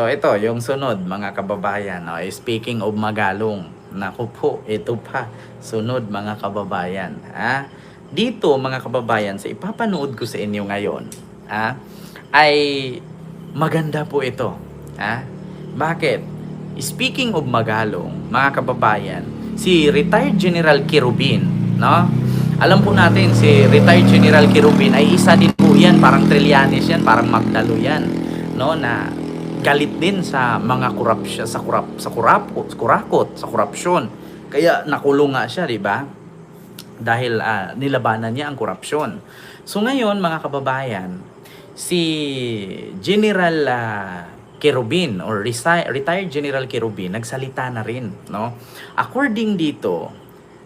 So ito, yung sunod mga kababayan, no? Speaking of Magalong, naku po, ito pa, sunod mga kababayan. Dito mga kababayan, sa ipapanood ko sa inyo ngayon, ay maganda po ito. Bakit? Speaking of Magalong, mga kababayan, si retired General Kirubin, no? Alam po natin, si retired General Kirubin ay isa din po yan, parang Trillanes yan, parang Magdalo yan, no? Na galit din sa mga korupsyon, sa korupsyon. Kaya nakulong nga siya, di ba? Dahil nilabanan niya ang korupsyon. So ngayon, mga kababayan, si General Kerubin or retired General Kerubin nagsalita na rin, no? According dito,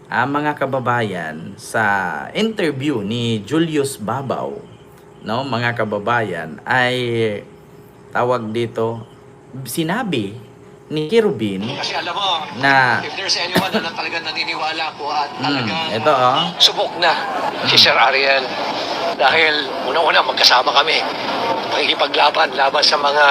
mga kababayan, sa interview ni Julius Babaw, no, mga kababayan, ay tawag dito, sinabi ni Kerubin kasi alam mo, na if there's anyone na talagang naniniwala ko at talagang ito subok na si Sir Ariel. Dahil una-una magkasama kami. Laban sa mga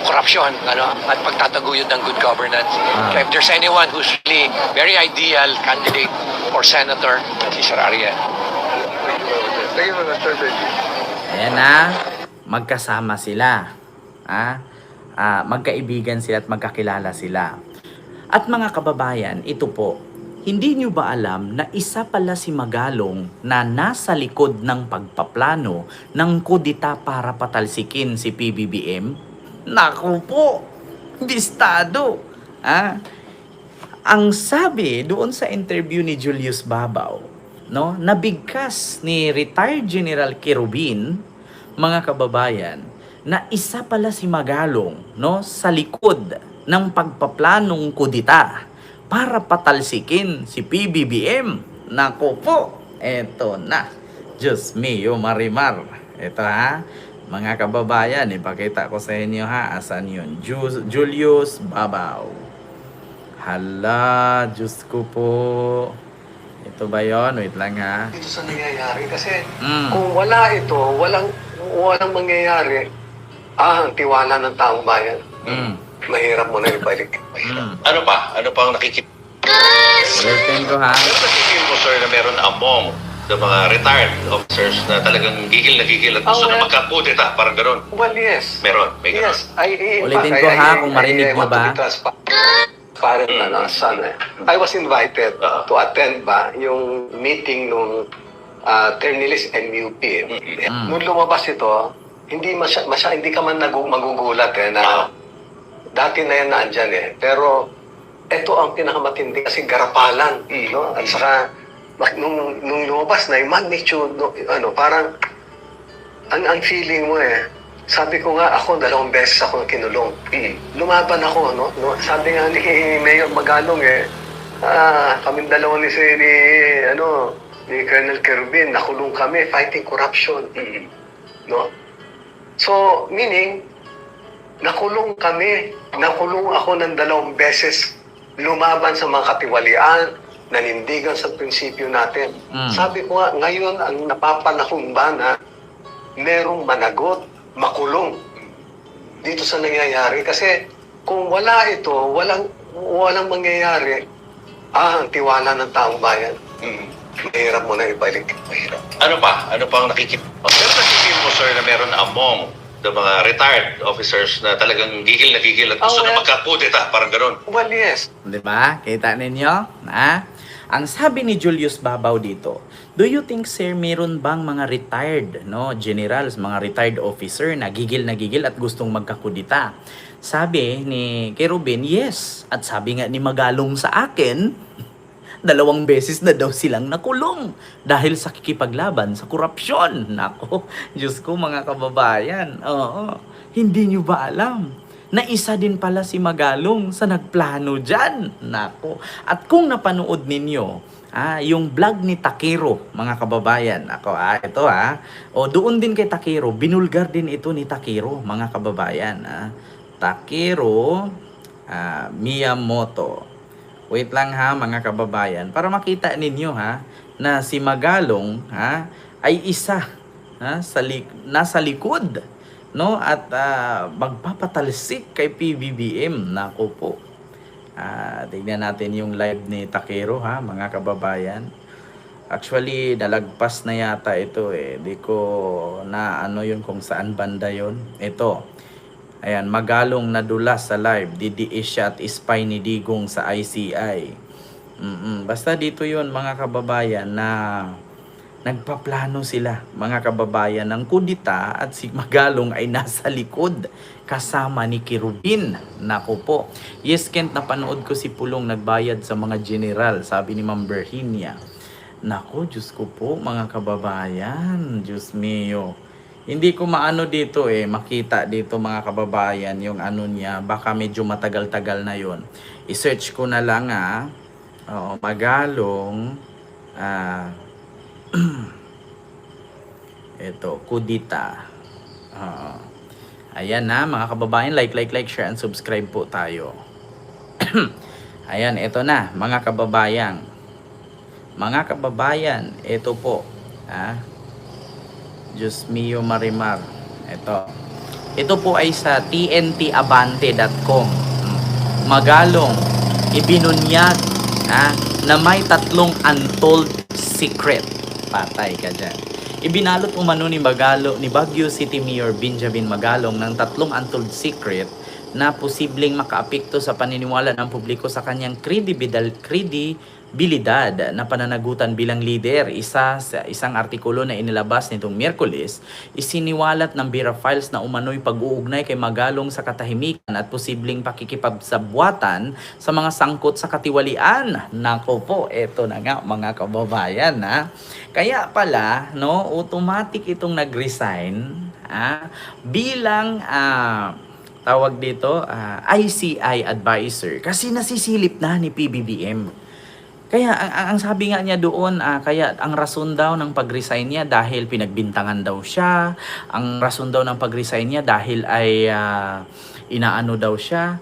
korupsyon, at pagtataguyod ng good governance. So if there's anyone who's really very ideal candidate for senator, si Sir Ariel. Thank you, Mr. Benji. Ayan magkasama sila. Magkaibigan sila at magkakilala sila. At mga kababayan, ito po, hindi nyo ba alam na isa pala si Magalong na nasa likod ng pagpaplano ng kudita para patalsikin si PBBM? Naku po, bistado. Ang sabi doon sa interview ni Julius Babaw, no, nabigkas ni retired General Kerubin, mga kababayan, na isa pala si Magalong, no, sa likod ng pagpaplanong kudita para patalsikin si PBBM. Nako po, eto na. Diyos mio marimar. Ito mga kababayan, ipakita ko sa inyo asan yun. Julius Babaw. Hala, Diyos ko po. Ito ba yun? Wait lang Ito sa nangyayari kasi kung wala ito, walang mangyayari. Ang tiwala ng taong bayan. Mahirap mo na ibalik. Ano pa? Ano pang nakikita? Ulitin ko Ano nakikita mo, sir, na meron among the mga retired officers na talagang gigil at gusto na magkakudeta, parang gano'n? Well, yes. Meron, may gano'n. Yes. Ulitin ko kung marinig mo ba? I was invited to attend yung meeting nung Ternilis MUP. Nung lumabas ito, hindi ka man magugulat na dati na yan naandyan pero ito ang pinakamatindi kasi garapalan, no? At saka nung lumabas na yung magnitude, parang ang feeling mo sabi ko nga ako 2 beses ako kinulong. Lumaban ako, no? Sabi nga ni Mayor Magalong kaming dalawa ni Colonel Kerubin, nakulong kami fighting corruption. No? So, meaning, nakulong ako ng 2 beses, lumaban sa mga katiwalian, nanindigan sa prinsipyo natin. Sabi ko nga, ngayon ang napapanahon ba na merong managot, makulong dito sa nangyayari? Kasi kung wala ito, walang mangyayari, ang tiwala ng taong bayan. Mahirap mo na ibalik. Mahirap. Ano pa? Ano pang nakikita? Pero nakikita mo, sir, na meron among the mga retired officers na talagang gigil at gusto na magkakudeta, parang gano'n? Well, yes. Diba? Kita ninyo? Ang sabi ni Julius Babaw dito, do you think, sir, meron bang mga retired, no, generals, mga retired officer na gigil at gustong magkakudita? Sabi ni Kerubin, yes. At sabi nga ni Magalong sa akin, 2 beses na daw silang nakulong dahil sa kikipaglaban sa korupsyon. Nako, Diyos ko mga kababayan. Hindi nyo ba alam na isa din pala si Magalong sa nagplano dyan? Nako. At kung napanood ninyo, yung vlog ni Takiro, mga kababayan. Ako, ito doon din kay Takiro, binulgar din ito ni Takiro, mga kababayan. Takiro Miyamoto. Wait lang mga kababayan, para makita ninyo na si Magalong ay isa nasa likod no, at magpapatalsik kay PBBM. Nako po. Tignan natin yung live ni Takero, ha, mga kababayan. Actually, nalagpas na yata ito eh. Di ko na ano yun kung saan banda yun. Ito. Ayan, Magalong nadulas sa live. DDS siya at ispy ni Digong sa ICI. Basta dito yun, mga kababayan, na nagpaplano sila, mga kababayan, ng kudita at si Magalong ay nasa likod kasama ni Kirubin. Nako po. Yes, Kent, napanood ko si Pulong nagbayad sa mga general, sabi ni Ma'am Berhinia. Nako, Diyos ko po, mga kababayan. Diyos mio. Hindi ko maano dito eh, makita dito, mga kababayan, yung ano niya. Baka medyo matagal-tagal na yon. I-search ko na lang Magalong. Ito, kudita. Ayan na, mga kababayan. Like, share, and subscribe po tayo. Ayan, ito na, mga kababayan. Mga kababayan, ito po. Diyos mio Marimar. Ito po ay sa tntabante.com. Magalong, ibinunyag na may 3 untold secret. Patay ka dyan. Ibinalot umano ni Baguio City Mayor Benjamin Magalong ng 3 untold secret na posibleng makaapekto sa paniniwala ng publiko sa kanyang kredibilidad na pananagutan bilang leader. Isang artikulo na inilabas nitong Miyerkules, isiniwalat ng Bureau Files na umano'y pag-uugnay kay Magalong sa katahimikan at posibleng pakikipagsabuatan sa mga sangkot sa katiwalian. Nako po, eto na nga, mga kababayan. Kaya pala, no, automatic itong nag-resign bilang tawag dito, ICI advisor, kasi nasisilip na ni PBBM. Kaya ang sabi nga niya doon, kaya ang rason daw ng pag-resign niya dahil pinagbintangan daw siya. Ang rason daw ng pag-resign niya dahil ay inaano daw siya.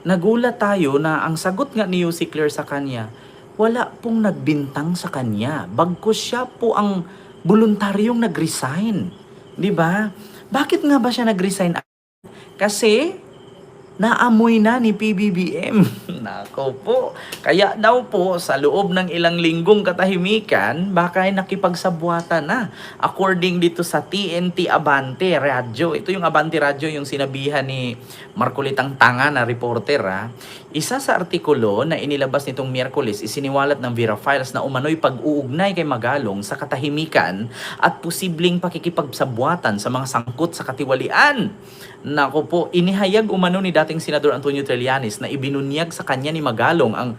Nagulat tayo na ang sagot nga ni UC Claire sa kanya, wala pong nagbintang sa kanya. Bagkus siya po ang voluntaryong nag-resign. 'Di ba? Bakit nga ba siya nag-resign? Kasi naamoy na ni PBBM. Nako po. Kaya daw po, sa loob ng ilang linggong katahimikan, baka ay nakipagsabuatan na. According dito sa TNT Abante Radio. Ito yung Abante Radio, yung sinabihan ni Marcolitang Tanga na reporter. Isa sa artikulo na inilabas nitong Miyerkules, isiniwalat ng Bureau Files na umano'y pag-uugnay kay Magalong sa katahimikan at posibleng pakikipagsabuatan sa mga sangkot sa katiwalian. Nako po, inihayag umano ni dating Senador Antonio Trillanes na ibinunyag sa kanya ni Magalong ang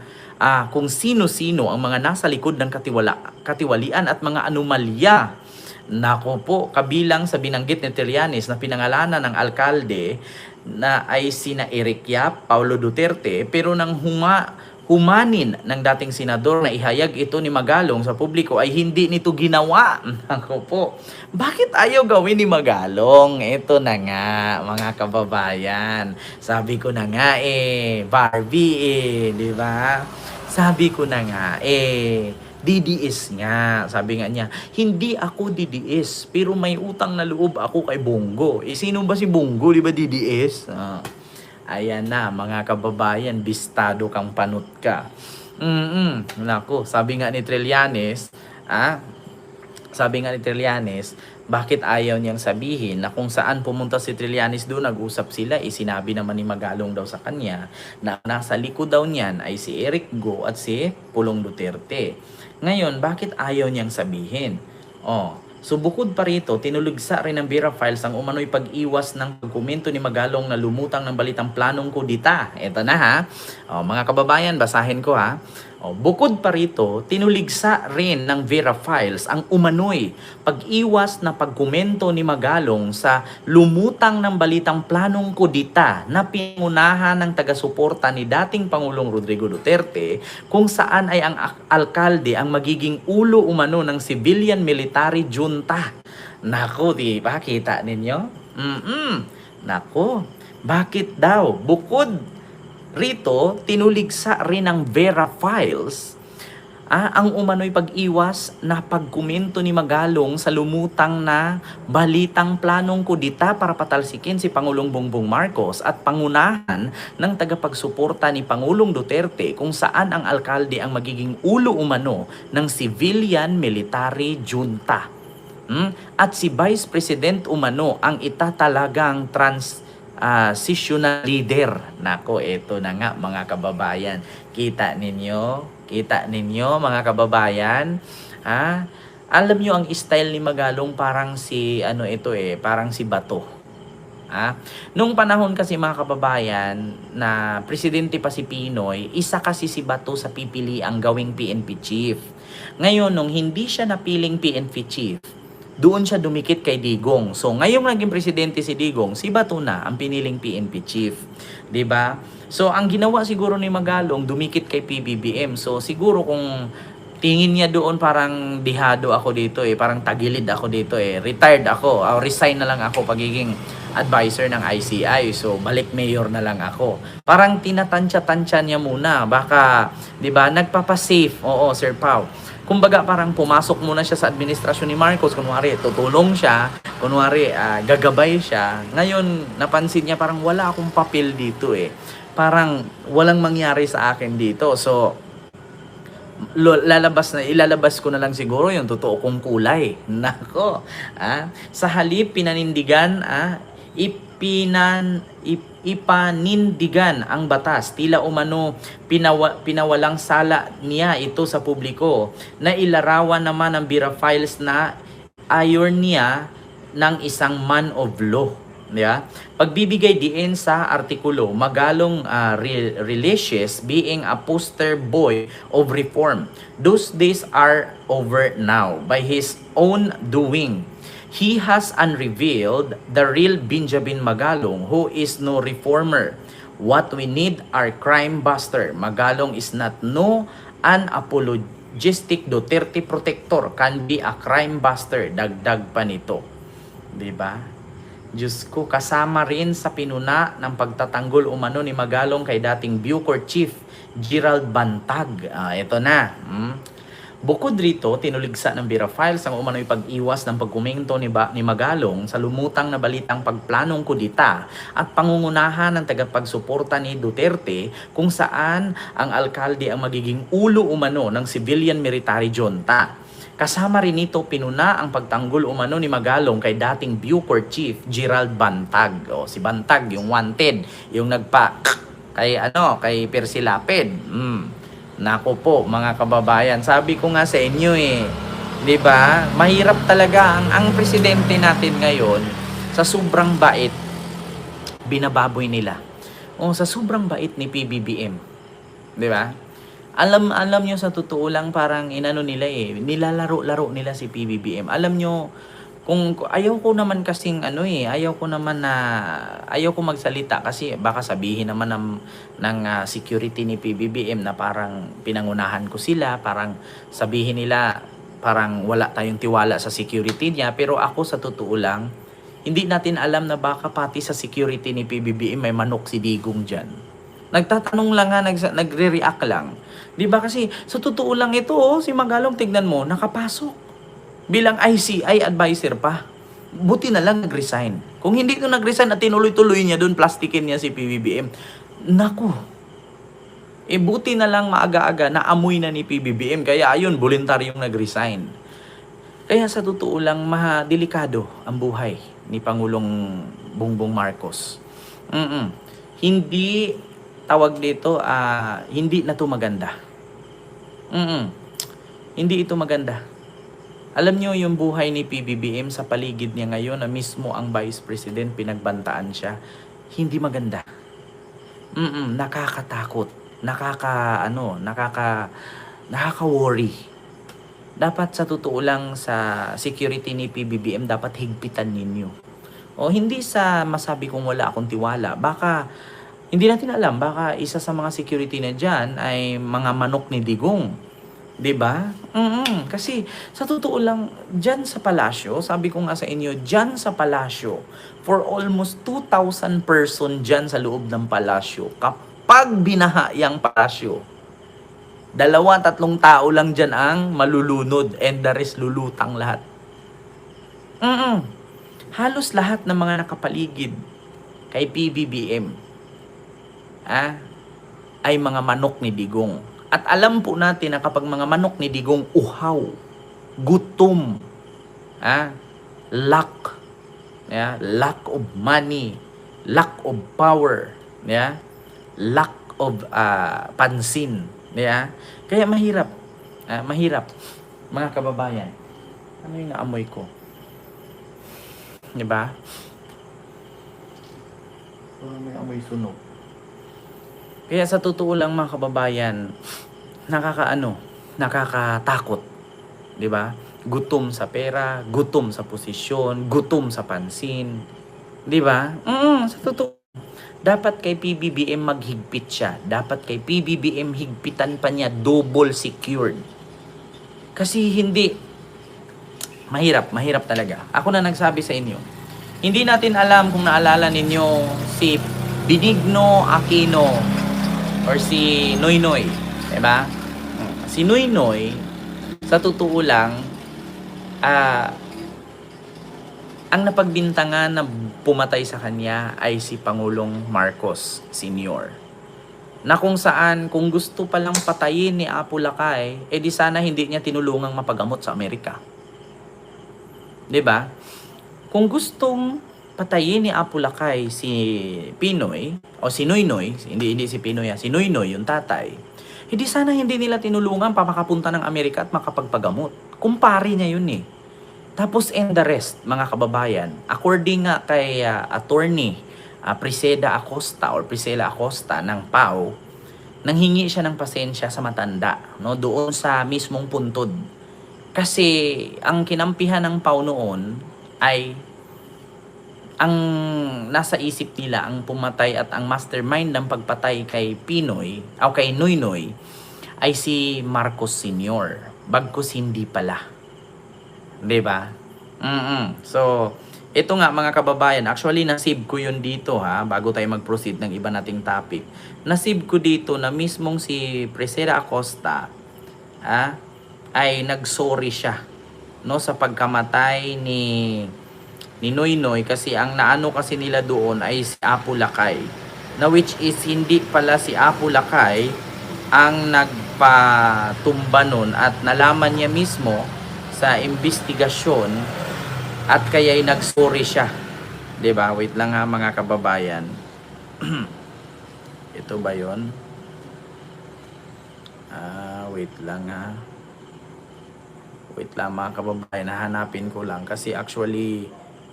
kung sino-sino ang mga nasa likod ng katiwalian at mga anomalya. Nako po, kabilang sa binanggit ni Trillanes na pinangalanan ng alkalde na ay sina Eric Yap, Paulo Duterte, pero nang humanin ng dating senador na ihayag ito ni Magalong sa publiko ay hindi nito ginawa. Nako po. Bakit ayaw gawin ni Magalong? Ito na nga, mga kababayan. Sabi ko na nga Barbie di ba? Sabi ko na nga DDS nga. Sabi nga niya, hindi ako DDS, pero may utang na loob ako kay Bongo. Sino ba si Bongo? Di ba DDS? Ayan na, mga kababayan, bistado kang panut ka. Nako, sabi nga ni Trillanes, bakit ayaw niyang sabihin na kung saan pumunta si Trillanes doon, nag-usap sila, sinabi naman ni Magalong daw sa kanya na nasa likod daw niyan ay si Eric Go at si Pulong Duterte. Ngayon, bakit ayaw niyang sabihin? So bukod pa rito, tinuligsa rin ng Bureau Files ang umano'y pag-iwas ng dokumento ni Magalong na lumutang ng balitang planong kudita. Ito na mga kababayan, basahin ko Bukod pa rito, tinuligsa rin ng Bureau Files ang umano'y pag-iwas na pagkomento ni Magalong sa lumutang ng balitang planong kudita na pingunahan ng taga-suporta ni dating Pangulong Rodrigo Duterte, kung saan ay ang alkalde ang magiging ulo umano ng civilian military junta. Nako, di ba? Kita ninyo? Nako, bakit daw? Bukod rito, tinuligsa rin ng Bureau Files ang umano'y pag-iwas na pagkomento ni Magalong sa lumutang na balitang planong kudita para patalsikin si Pangulong Bongbong Marcos at pangunahan ng tagapagsuporta ni Pangulong Duterte kung saan ang alkalde ang magiging ulo umano ng civilian military junta. At si Vice President umano ang itatalagang transitional leader. Nako, eto na nga mga kababayan. Kita ninyo mga kababayan. Alam nyo ang style ni Magalong parang si parang si Bato. Nung panahon kasi mga kababayan na presidente pa si Pinoy, isa kasi si Bato sa pipili ang gawing PNP chief. Ngayon nung hindi siya napiling PNP chief, doon siya dumikit kay Digong. So ngayong naging presidente si Digong, si Bato na ang piniling PNP chief. 'Di ba? So ang ginawa siguro ni Magalong, dumikit kay PBBM. So siguro kung tingin niya doon parang dihado ako dito parang tagilid ako dito retired ako, resign na lang ako pagiging advisor ng ICI. So balik mayor na lang ako. Parang tinatansya-tansya niya muna. Baka 'di ba, nagpapa-safe. Oo, Sir Pao. Kumbaga parang pumasok muna siya sa administrasyon ni Marcos, kunwari tutulong siya, kunwari gagabay siya. Ngayon napansin niya parang wala akong papel dito Parang walang mangyari sa akin dito. So ilalabas ko na lang siguro yung totoo kong kulay. Nako. Sa halip pinanindigan, ipanindigan ang batas. Tila umano pinawalang sala niya ito sa publiko na ilarawan naman ng Bira Files na ayon niya ng isang man of law. Yeah? Pagbibigay diin sa artikulo, Magalong relishes being a poster boy of reform. Those days are over now. By his own doing, he has unrevealed the real Benjamin Magalong, who is no reformer. What we need are crime buster. Magalong is not no unapologetic Duterte protector, can be a crime buster. Dagdag pa nito. Diba? Diyos ko, kasama rin sa pinuna ng pagtatanggol umano ni Magalong kay dating Bucor Chief Gerald Bantag. Ito na. Bukod rito, tinuligsa ng Bira Files ang umano'y pag-iwas ng pagkomento ni Magalong sa lumutang na balitang pagplanong kudita at pangungunahan ng tagapagsuporta ni Duterte kung saan ang alkalde ang magiging ulo umano ng civilian military junta. Kasama rin ito pinuna ang pagtanggol umano ni Magalong kay dating Bucor Chief Gerald Bantag. Si Bantag, yung wanted, yung kay Percy Lapid. Nako po mga kababayan, sabi ko nga sa inyo 'di ba? Mahirap talaga ang presidente natin ngayon sa sobrang bait binababoy nila. Sa sobrang bait ni PBBM. 'Di ba? Alam niyo sa totoo lang parang inano nila nilalaro-laro nila si PBBM. Alam niyo kung ayaw ko naman kasing ayaw ko magsalita kasi baka sabihin naman ng security ni PBBM na parang pinangunahan ko sila, parang sabihin nila parang wala tayong tiwala sa security niya. Pero ako sa totoo lang, hindi natin alam na baka pati sa security ni PBBM may manok si Digong dyan. Nagtatanong lang nagre-react lang. 'Di ba kasi sa totoo lang ito si Magalong, tignan mo, nakapasok bilang ICI advisor pa. Buti na lang nag-resign. Kung hindi ito nag-resign at tinuloy-tuloy niya doon, plastikin niya si PBBM. Naku. Buti na lang maaga-aga na amoy na ni PBBM. Kaya ayun, voluntaryong nag-resign. Kaya sa totoo lang, delikado ang buhay ni Pangulong Bongbong Marcos. Hindi tawag dito, hindi na to maganda. Hindi ito maganda. Alam nyo yung buhay ni PBBM sa paligid niya ngayon na mismo ang Vice President pinagbantaan siya. Hindi maganda. Nakakatakot. Nakaka-worry. Dapat sa totoo lang sa security ni PBBM dapat higpitan ninyo. Hindi sa masabi kong wala akong tiwala. Baka hindi natin alam, baka isa sa mga security na dyan ay mga manok ni Digong. 'Di ba? Kasi sa totoo lang, dyan sa palasyo, sabi ko nga sa inyo, dyan sa palasyo, for almost 2,000 person dyan sa loob ng palasyo, kapag binaha yung palasyo, 2, 3 tao lang dyan ang malulunod and the rest lulutang lahat. Halos lahat ng mga nakapaligid kay PBBM ay mga manok ni Digong. At alam po natin na kapag mga manok ni Digong uhaw, gutom, lack, lack of money, lack of power, lack of pansin, kaya mahirap, mga kababayan. Ano yung naamoy ko? Diba? May amoy sunog. Kaya sa totoo lang mga kababayan, nakakatakot. 'Di ba? Gutom sa pera, gutom sa posisyon, gutom sa pansin. 'Di ba? Sa totoo. Dapat kay PBBM maghigpit siya. Dapat kay PBBM higpitan pa niya, double secured. Kasi hindi mahirap talaga. Ako na nagsabi sa inyo. Hindi natin alam kung naalala ninyo si Benigno Aquino or si Noynoy, 'di ba? Si Noynoy, sa totoo lang, ang napagbintangan na pumatay sa kanya ay si Pangulong Marcos Sr. Na kung saan, kung gusto palang patayin ni Apo Lakay, di sana hindi niya tinulungang mapagamot sa Amerika. 'Di ba? Kung gustong patayin ni Apo Lakay si Pinoy o si Noynoy, hindi si Pinoy, si Noynoy yung tatay, hindi sana hindi nila tinulungan pa makapunta ng Amerika at makapagpagamot. Kumpare niya yun eh. Tapos and the rest, mga kababayan, according nga kay attorney Priscilla Acosta ng PAO, nanghingi siya ng pasensya sa matanda, no, doon sa mismong puntod. Kasi ang kinampihan ng PAO noon ay ang nasa isip nila, ang pumatay at ang mastermind ng pagpatay kay Pinoy o kay Noynoy ay si Marcos Sr. Bagkus hindi pala. 'Di ba? So, ito nga mga kababayan, actually nasave ko yun dito bago tayo mag-proceed ng iba nating topic. Nasave ko dito na mismong si Priscilla Acosta ay nagsorry siya, no, sa pagkamatay ni Noynoy, kasi ang naano kasi nila doon ay si Apo Lakay, na which is hindi pala si Apo Lakay ang nagpatumba nun, at nalaman niya mismo sa investigasyon at kaya'y nagsorry siya. 'Di ba? Wait lang mga kababayan. Ito ba 'yon? Wait lang Wait lang mga kababayan, hahanapin ko lang kasi actually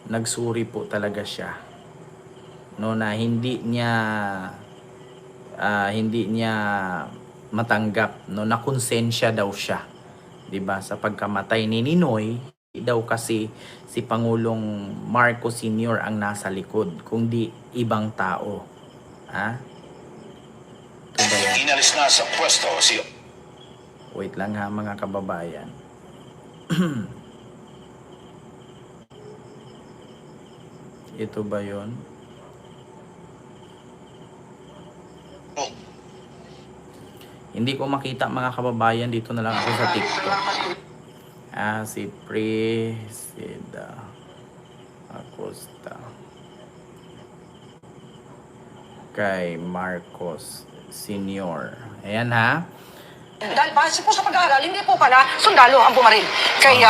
nagsuri po talaga siya. No, na hindi niya matanggap, no, na konsensya daw siya, 'di ba, sa pagkamatay ni Ninoy. Daw kasi si Pangulong Marcos Sr. ang nasa likod, kundi ibang tao. Ito ba yan? Inalis na sa pwesto si... Wait lang mga kababayan. Ito ba yon? Hindi ko makita mga kababayan, dito na lang ako sa TikTok. Si Priscilla Acosta kay Marcos Sr. Ayan Dahil base po sa pag-aaral, hindi po pala sundalo ang bumaril kay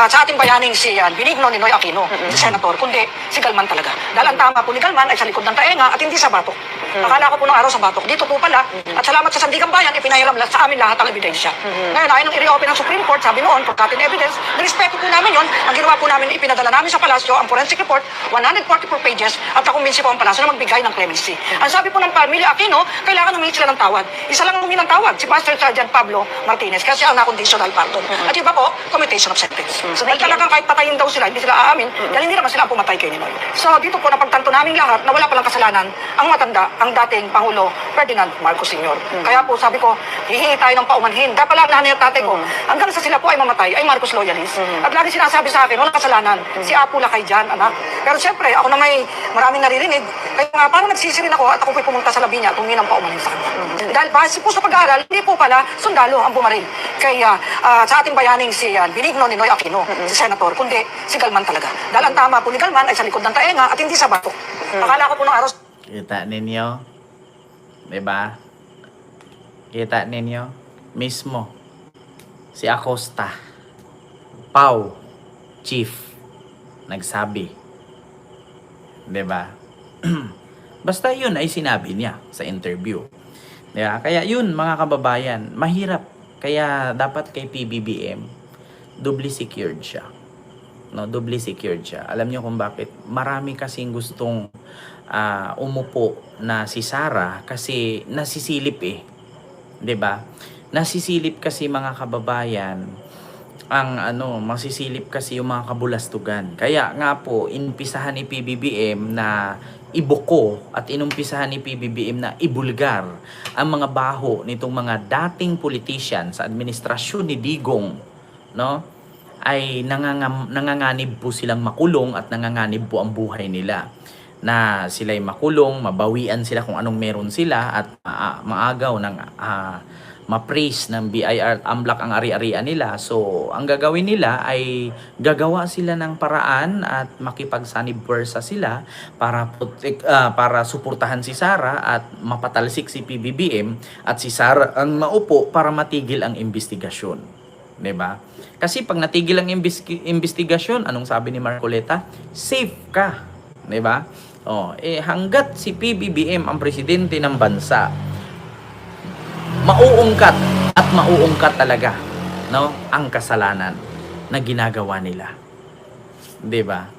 sa ating bayaning si Benigno Ninoy Aquino, si Senator, kundi si Galman talaga. Dahil ang tama po ni Galman ay sa likod ng taenga at hindi sa batok. Akala ko po nung araw sa batok, dito po pala, at salamat sa Sandigang Bayan, ipinahiram sa amin lahat ang ebidensya. Ngayon, ayon ng i-reopen ng Supreme Court, sabi noon, forgotten evidence, nirespeto po namin yon. Ang ginawa po namin, ipinadala namin sa palasyo ang forensic report, 144 pages, at nakumbinsi po ang palasyo na magbigay ng clemency. Ang sabi po ng pamilya Aquino, kailangan humingi sila ng tawad. Isa lang humingi ng tawad, si Master Sergeant Pablo Martinez, kasi ang na-conditional pardon. At iba po, commutation of sentence. So, dahil talagang kahit patayin daw sila, hindi sila aamin, dahil hindi naman sila ang pumatay kay Ninoy. So, dito po, napagtanto namin lahat na wala palang kasalanan ang matanda, ang dating Pangulo Ferdinand Marcos Sr. Kaya po, sabi ko, hihingi tayo ng paumanhin. Dahil pala ang nanay at tatay ko, hanggang sa sila po ay mamatay, ay Marcos loyalist. At lagi sinasabi sa akin, walang kasalanan, si Apo Lakay dyan, anak. Pero siyempre, ako na may maraming naririnig, Kaya nga, parang nagsisi rin ako at ako po'y pumunta sa labi niya at huminang pa umanin sa kanya. Dahil base po sa pag-aaral, hindi po pala sundalo ang bumaril. Kaya sa ating bayaning si Benigno Ninoy Aquino, si Senator, kundi si Galman talaga. Dahil ang tama po ni Galman ay sa likod ng taenga at hindi sa batok. Akala ko po ng araw. Kita ninyo? Diba? Kita ninyo? Mismo. Si Acosta. Pau. Chief. Nagsabi. Diba? Basta yun ay sinabi niya sa interview. Diba? Kaya yun mga kababayan, mahirap. Kaya dapat kay PBBM, doubly secured siya. No, doubly secured siya. Alam niyo kung bakit? Marami kasing gustong umupo na si Sara kasi nasisilip eh. 'Di ba? Nasisilip kasi mga kababayan ang masisilip kasi yung mga kabulastugan. Kaya nga po inumpisahan ni PBBM na ibuko at inumpisahan ni PBBM na ibulgar ang mga baho nitong mga dating politician sa administrasyon ni Digong, no? Ay nanganganib po silang makulong at nanganganib po ang buhay nila. Na sila'y makulong, mabawian sila kung anong meron sila at maagaw ng ma-praise ng BIR AMLAC ang ari-arian nila. So, ang gagawin nila ay gagawa sila ng paraan at makipagsanib pwersa sila para suportahan si Sara at mapatalsik si PBBM at si Sara ang maupo para matigil ang investigasyon. 'Di ba? Kasi pag natigil ang investigasyon, anong sabi ni Marcoleta? Safe ka. 'Di ba? Hanggat si PBBM ang presidente ng bansa, mauungkat at mauungkat talaga, no, ang kasalanan na ginagawa nila. 'Di ba?